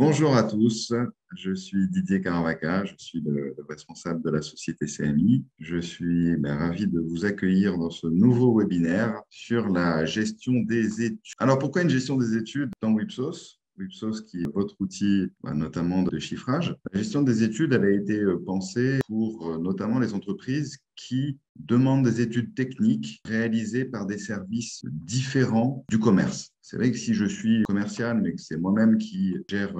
Bonjour à tous, je suis Didier Caravaca, je suis le responsable de la société CMI. Je suis ravi de vous accueillir dans ce nouveau webinaire sur la gestion des études. Alors pourquoi une gestion des études dans Wipsos? Wipsos qui est votre outil notamment de chiffrage. La gestion des études, elle a été pensée pour notamment les entreprises qui demandent des études techniques réalisées par des services différents du commerce. C'est vrai que si je suis commercial, mais que c'est moi-même qui gère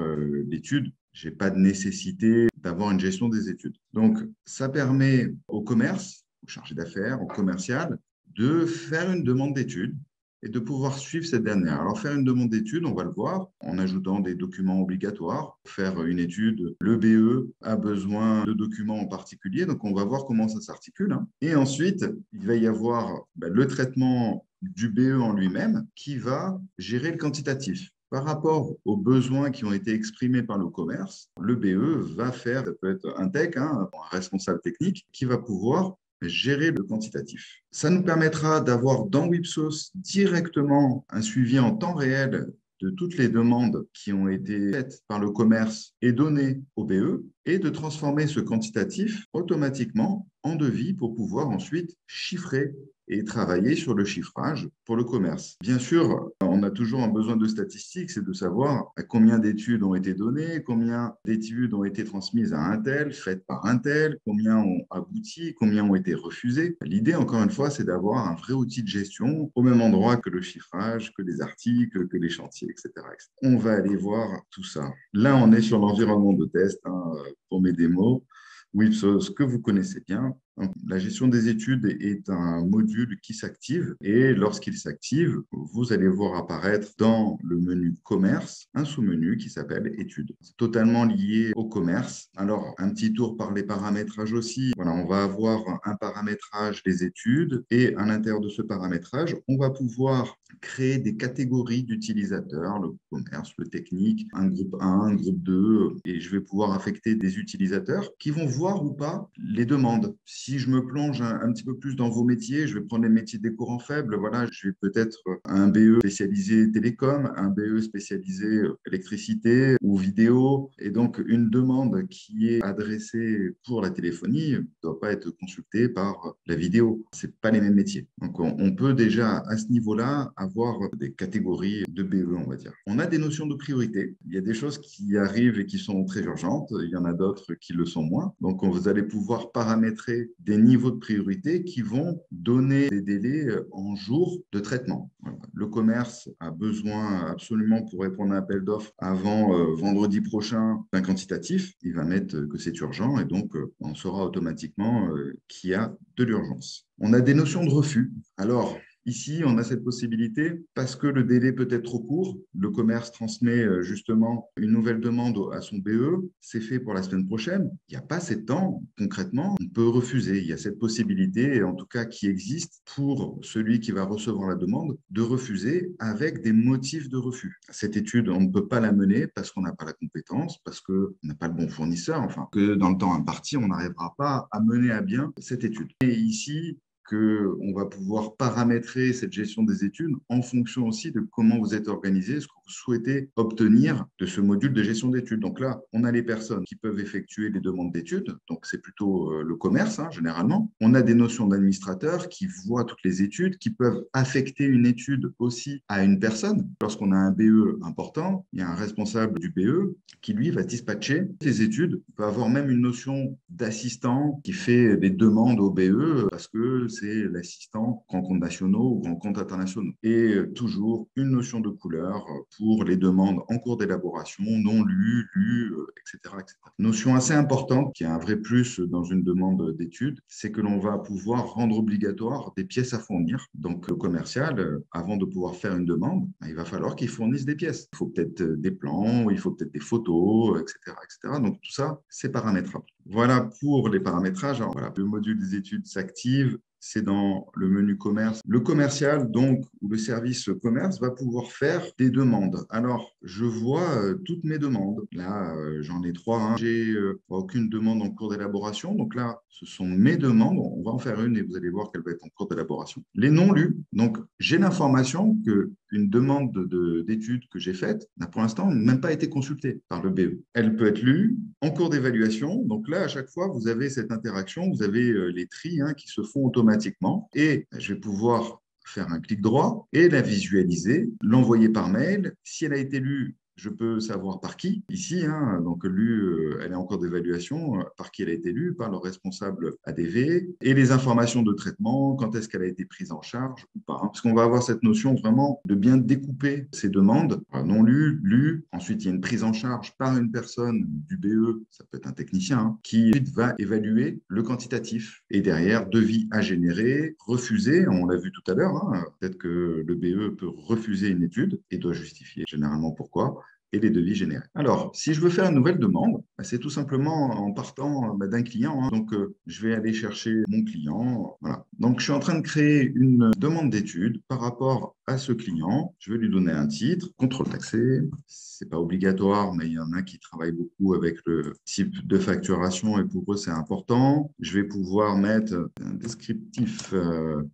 l'étude, je n'ai pas de nécessité d'avoir une gestion des études. Donc, ça permet au commerce, au chargé d'affaires, au commercial, de faire une demande d'études et de pouvoir suivre cette dernière. Alors, faire une demande d'études, on va le voir, en ajoutant des documents obligatoires. Pour faire une étude, le BE a besoin de documents en particulier, donc on va voir comment ça s'articule. Et ensuite, il va y avoir le traitement du BE en lui-même qui va gérer le quantitatif. Par rapport aux besoins qui ont été exprimés par le commerce, le BE va faire, ça peut être un tech, un responsable technique, qui va pouvoir gérer le quantitatif. Ça nous permettra d'avoir dans Wipsos directement un suivi en temps réel de toutes les demandes qui ont été faites par le commerce et données au BE et de transformer ce quantitatif automatiquement en devis pour pouvoir ensuite chiffrer et travailler sur le chiffrage pour le commerce. Bien sûr, on a toujours un besoin de statistiques, c'est de savoir combien d'études ont été données, combien d'études ont été transmises à un tel, faites par un tel, combien ont abouti, combien ont été refusées. L'idée, encore une fois, c'est d'avoir un vrai outil de gestion au même endroit que le chiffrage, que les articles, que les chantiers, etc. On va aller voir tout ça. Là, on est sur l'environnement de test pour mes démos. Wipsos, que vous connaissez bien. La gestion des études est un module qui s'active et lorsqu'il s'active, vous allez voir apparaître dans le menu commerce un sous-menu qui s'appelle études. C'est totalement lié au commerce. Alors, un petit tour par les paramétrages aussi. Voilà, on va avoir un paramétrage des études et à l'intérieur de ce paramétrage, on va pouvoir créer des catégories d'utilisateurs, le commerce, le technique, un groupe 1, un groupe 2, et je vais pouvoir affecter des utilisateurs qui vont voir ou pas les demandes. Si je me plonge un petit peu plus dans vos métiers, je vais prendre les métiers des courants faibles, voilà, je vais peut-être un BE spécialisé télécom, un BE spécialisé électricité ou vidéo, et donc une demande qui est adressée pour la téléphonie ne doit pas être consultée par la vidéo. C'est pas les mêmes métiers. Donc on peut déjà à ce niveau-là avoir des catégories de BE, on va dire. On a des notions de priorité. Il y a des choses qui arrivent et qui sont très urgentes. Il y en a d'autres qui le sont moins. Donc, vous allez pouvoir paramétrer des niveaux de priorité qui vont donner des délais en jours de traitement. Voilà. Le commerce a besoin absolument pour répondre à un appel d'offres avant vendredi prochain d'un quantitatif. Il va mettre que c'est urgent et donc on saura automatiquement qu'il y a de l'urgence. On a des notions de refus. Alors, ici, on a cette possibilité parce que le délai peut être trop court. Le commerce transmet justement une nouvelle demande à son BE. C'est fait pour la semaine prochaine. Il n'y a pas assez de temps. Concrètement, on peut refuser. Il y a cette possibilité, en tout cas qui existe pour celui qui va recevoir la demande, de refuser avec des motifs de refus. Cette étude, on ne peut pas la mener parce qu'on n'a pas la compétence, parce qu'on n'a pas le bon fournisseur, enfin, que dans le temps imparti, on n'arrivera pas à mener à bien cette étude. Et ici, qu'on va pouvoir paramétrer cette gestion des études en fonction aussi de comment vous êtes organisé, ce que vous souhaitez obtenir de ce module de gestion d'études. Donc là, on a les personnes qui peuvent effectuer les demandes d'études, donc c'est plutôt le commerce généralement. On a des notions d'administrateurs qui voient toutes les études, qui peuvent affecter une étude aussi à une personne. Lorsqu'on a un BE important, il y a un responsable du BE qui lui va dispatcher les études. On peut avoir même une notion d'assistant qui fait des demandes au BE parce que c'est l'assistant grands comptes nationaux ou grands comptes internationaux. Et toujours une notion de couleur pour les demandes en cours d'élaboration, non lues, etc., etc. Notion assez importante qui est un vrai plus dans une demande d'études, c'est que l'on va pouvoir rendre obligatoire des pièces à fournir. Donc le commercial, avant de pouvoir faire une demande, il va falloir qu'il fournisse des pièces. Il faut peut-être des plans, il faut peut-être des photos, etc., etc. Donc tout ça, c'est paramétrable. Voilà pour les paramétrages. Alors, voilà, le module des études s'active. c'est dans le menu commerce. Le commercial, donc, ou le service commerce, va pouvoir faire des demandes. Alors, je vois toutes mes demandes. Là, j'en ai trois, hein. J'ai aucune demande en cours d'élaboration. Donc là, ce sont mes demandes. On va en faire une et vous allez voir qu'elle va être en cours d'élaboration. Les non lus. Donc, j'ai l'information qu'une demande d'étude que j'ai faite n'a pour l'instant même pas été consultée par le BE. Elle peut être lue en cours d'évaluation. Donc là, à chaque fois, vous avez cette interaction, vous avez les tris, hein, qui se font automatiquement. Et je vais pouvoir faire un clic droit et la visualiser, l'envoyer par mail. Si elle a été lue, je peux savoir par qui, ici, hein, donc lue, elle est en cours d'évaluation, par qui elle a été lue, par le responsable ADV, et les informations de traitement, quand est-ce qu'elle a été prise en charge ou pas. Hein, parce qu'on va avoir cette notion vraiment de bien découper ces demandes, non lues, lues, ensuite il y a une prise en charge par une personne du BE, ça peut être un technicien, hein, qui va évaluer le quantitatif, et derrière, devis à générer, refusé, on l'a vu tout à l'heure, hein, peut-être que le BE peut refuser une étude et doit justifier généralement pourquoi, et les devis générés. Alors, si je veux faire une nouvelle demande, c'est tout simplement en partant d'un client. Hein. Donc, je vais aller chercher mon client. Voilà. Donc, je suis en train de créer une demande d'étude par rapport à ce client. Je vais lui donner un titre, contrôle d'accès. C'est pas obligatoire, mais il y en a qui travaillent beaucoup avec le type de facturation et pour eux, c'est important. Je vais pouvoir mettre un descriptif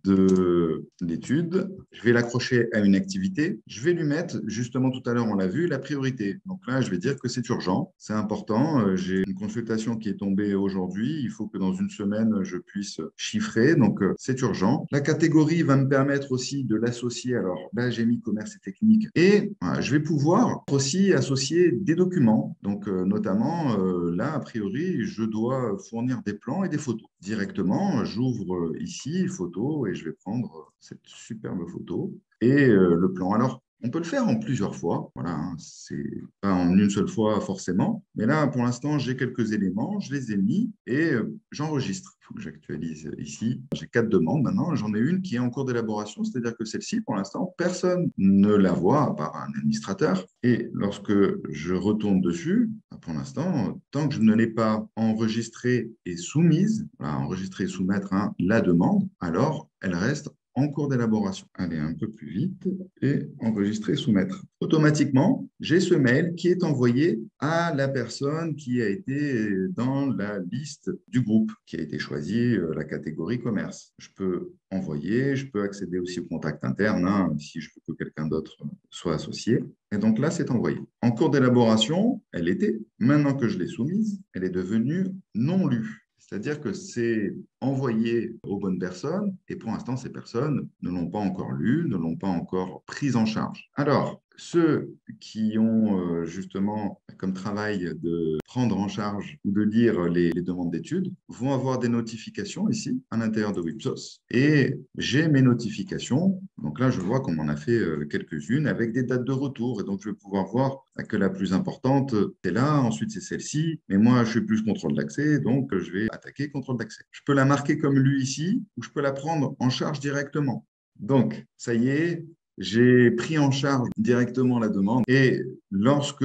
de l'étude. Je vais l'accrocher à une activité. Je vais lui mettre, justement, tout à l'heure, on l'a vu, la priorité. Donc là, je vais dire que c'est urgent, c'est important. J'ai une consultation qui est tombée aujourd'hui. Il faut que dans une semaine, je puisse chiffrer. Donc, c'est urgent. La catégorie va me permettre aussi de l'associer. Alors là, j'ai mis commerce et technique. Et voilà, je vais pouvoir aussi associer des documents. Donc, notamment, là, a priori, je dois fournir des plans et des photos. Directement, j'ouvre ici, photo, et je vais prendre cette superbe photo et le plan. Alors, on peut le faire en plusieurs fois, voilà, hein, c'est pas en une seule fois forcément, mais là, pour l'instant, j'ai quelques éléments, je les ai mis et j'enregistre. Il faut que j'actualise ici. J'ai 4 demandes maintenant, j'en ai une qui est en cours d'élaboration, c'est-à-dire que celle-ci, pour l'instant, personne ne la voit à part un administrateur. Et lorsque je retourne dessus, pour l'instant, tant que je ne l'ai pas enregistrée et soumise, voilà, enregistrer et soumettre, hein, la demande, alors elle reste en cours d'élaboration. Aller un peu plus vite et enregistrer, soumettre. Automatiquement, j'ai ce mail qui est envoyé à la personne qui a été dans la liste du groupe, qui a été choisie, la catégorie commerce. Je peux envoyer, je peux accéder aussi au contact interne, hein, si je veux que quelqu'un d'autre soit associé. Et donc là, c'est envoyé. En cours d'élaboration, elle était. Maintenant que je l'ai soumise, elle est devenue non lue. C'est-à-dire que c'est envoyé aux bonnes personnes et pour l'instant, ces personnes ne l'ont pas encore lu, ne l'ont pas encore prise en charge. Alors, ceux qui ont justement comme travail de prendre en charge ou de lire les demandes d'études vont avoir des notifications ici à l'intérieur de Wipsos et j'ai mes notifications. Donc là, je vois qu'on en a fait quelques-unes avec des dates de retour et donc je vais pouvoir voir que la plus importante est là, ensuite c'est celle-ci, mais moi je suis plus contrôle d'accès, donc je vais attaquer contrôle d'accès. Je peux la marquer comme lue ici ou je peux la prendre en charge directement. Donc, ça y est, j'ai pris en charge directement la demande et lorsque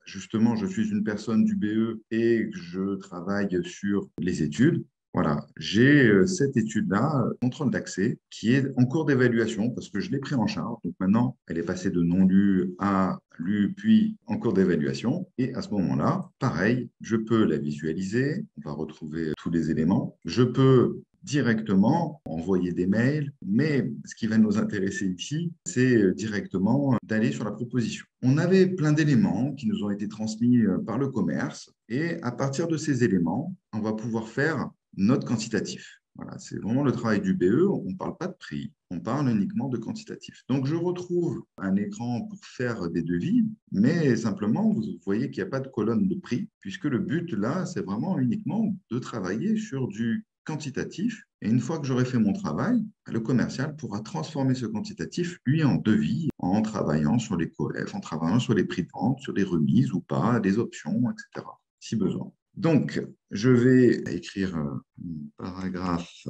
justement je suis une personne du BE et que je travaille sur les études, voilà, j'ai cette étude-là, contrôle d'accès, qui est en cours d'évaluation parce que je l'ai pris en charge. Donc maintenant, elle est passée de non lu à lu, puis en cours d'évaluation. Et à ce moment-là, pareil, je peux la visualiser. On va retrouver tous les éléments. Je peux directement envoyer des mails, mais ce qui va nous intéresser ici, c'est directement d'aller sur la proposition. On avait plein d'éléments qui nous ont été transmis par le commerce et à partir de ces éléments, on va pouvoir faire notre quantitatif. Voilà, c'est vraiment le travail du BE. On ne parle pas de prix, on parle uniquement de quantitatif. Donc, je retrouve un écran pour faire des devis, mais simplement, vous voyez qu'il n'y a pas de colonne de prix, puisque le but, là, c'est vraiment uniquement de travailler sur du quantitatif. Et une fois que j'aurai fait mon travail, le commercial pourra transformer ce quantitatif, lui, en devis, en travaillant sur les coefs, en travaillant sur les prix de vente, sur les remises ou pas, des options, etc., si besoin. Donc, je vais écrire un paragraphe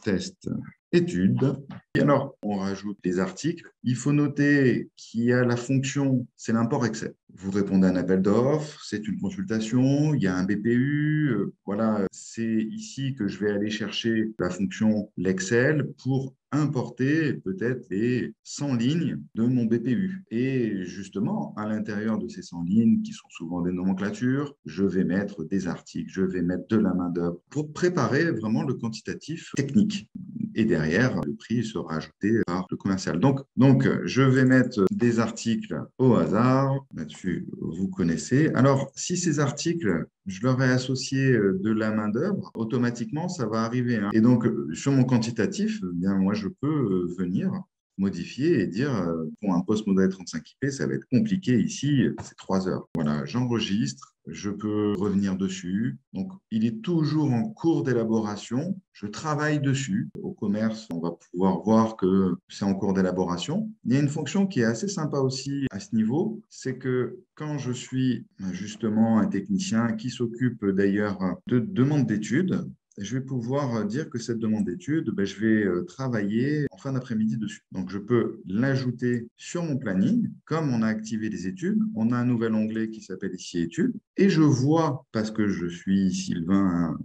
test études. Et alors, on rajoute des articles. Il faut noter qu'il y a la fonction, c'est l'import Excel. Vous répondez à un appel d'offres, c'est une consultation, il y a un BPU. Voilà, c'est ici que je vais aller chercher la fonction l'Excel pour importer peut-être les 100 lignes de mon BPU. Et justement, à l'intérieur de ces 100 lignes, qui sont souvent des nomenclatures, je vais mettre des articles, je vais mettre de la main-d'œuvre pour préparer vraiment le quantitatif technique. Et derrière, le prix sera ajouté par le commercial. Donc, je vais mettre des articles au hasard. Là-dessus, vous connaissez. Alors, si ces articles, je leur ai associé de la main-d'œuvre, automatiquement, ça va arriver, hein. Et donc, sur mon quantitatif, eh bien, moi, je peux venir modifier et dire, pour un post modèle 35IP, ça va être compliqué ici, c'est 3 heures. Voilà, j'enregistre, je peux revenir dessus. Donc, il est toujours en cours d'élaboration. Je travaille dessus. Au commerce, on va pouvoir voir que c'est en cours d'élaboration. Il y a une fonction qui est assez sympa aussi à ce niveau, c'est que quand je suis justement un technicien qui s'occupe d'ailleurs de demandes d'études, je vais pouvoir dire que cette demande d'étude, je vais travailler en fin d'après-midi dessus. Donc, je peux l'ajouter sur mon planning. Comme on a activé les études, on a un nouvel onglet qui s'appelle ici études. Et je vois, parce que je suis Sylvain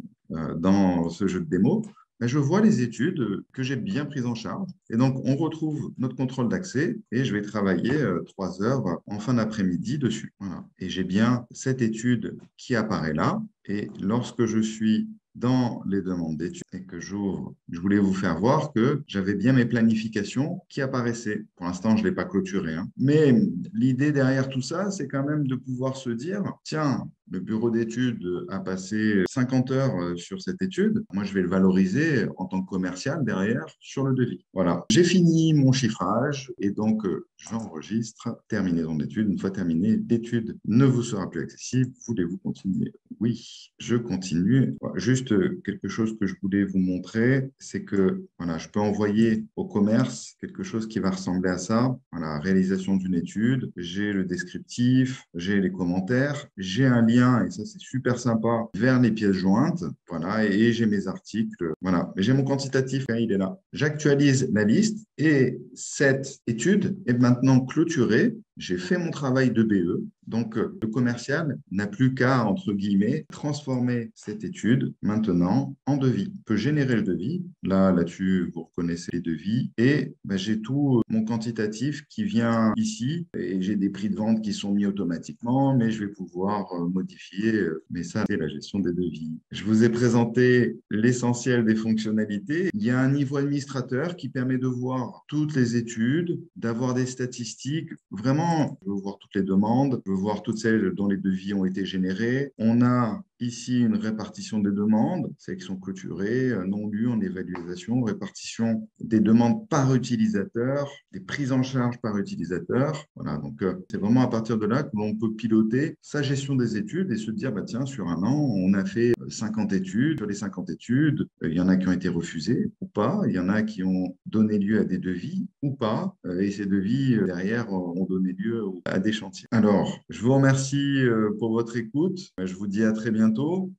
dans ce jeu de démo, je vois les études que j'ai bien prises en charge. Et donc, on retrouve notre contrôle d'accès et je vais travailler 3 heures en fin d'après-midi dessus. Voilà. Et j'ai bien cette étude qui apparaît là. Et lorsque je suis dans les demandes d'études et que j'ouvre, je voulais vous faire voir que j'avais bien mes planifications qui apparaissaient. Pour l'instant, je ne l'ai pas clôturé, hein. Mais l'idée derrière tout ça, c'est quand même de pouvoir se dire, tiens, le bureau d'études a passé 50 heures sur cette étude. Moi, je vais le valoriser en tant que commercial derrière sur le devis. Voilà. J'ai fini mon chiffrage et donc j'enregistre terminaison d'études. Une fois terminé, l'étude ne vous sera plus accessible. Voulez-vous continuer? Oui, je continue. Voilà. Juste quelque chose que je voulais vous montrer, c'est que voilà, je peux envoyer au commerce quelque chose qui va ressembler à ça. Voilà, réalisation d'une étude, j'ai le descriptif, j'ai les commentaires, j'ai un lien, et ça c'est super sympa, vers les pièces jointes. Voilà, et j'ai mes articles. Voilà, mais j'ai mon quantitatif, hein, il est là. J'actualise la liste et cette étude est maintenant clôturée. J'ai fait mon travail de BE. Donc, le commercial n'a plus qu'à, entre guillemets, transformer cette étude maintenant en devis. Il peut générer le devis. Là-dessus, vous reconnaissez les devis. Et j'ai tout mon quantitatif qui vient ici. Et j'ai des prix de vente qui sont mis automatiquement, mais je vais pouvoir modifier. Mais ça, c'est la gestion des devis. Je vous ai présenté l'essentiel des fonctionnalités. Il y a un niveau administrateur qui permet de voir toutes les études, d'avoir des statistiques. Vraiment, je veux voir toutes les demandes, je veux voir toutes celles dont les devis ont été générés. On a ici une répartition des demandes, celles qui sont clôturées, non lues en évaluation, répartition des demandes par utilisateur, des prises en charge par utilisateur. Voilà, donc c'est vraiment à partir de là que l'on peut piloter sa gestion des études et se dire, tiens, sur un an, on a fait 50 études. Sur les 50 études, il y en a qui ont été refusées ou pas, il y en a qui ont donné lieu à des devis ou pas, et ces devis, derrière, ont donné lieu à des chantiers. Alors, je vous remercie pour votre écoute. Je vous dis à très bientôt.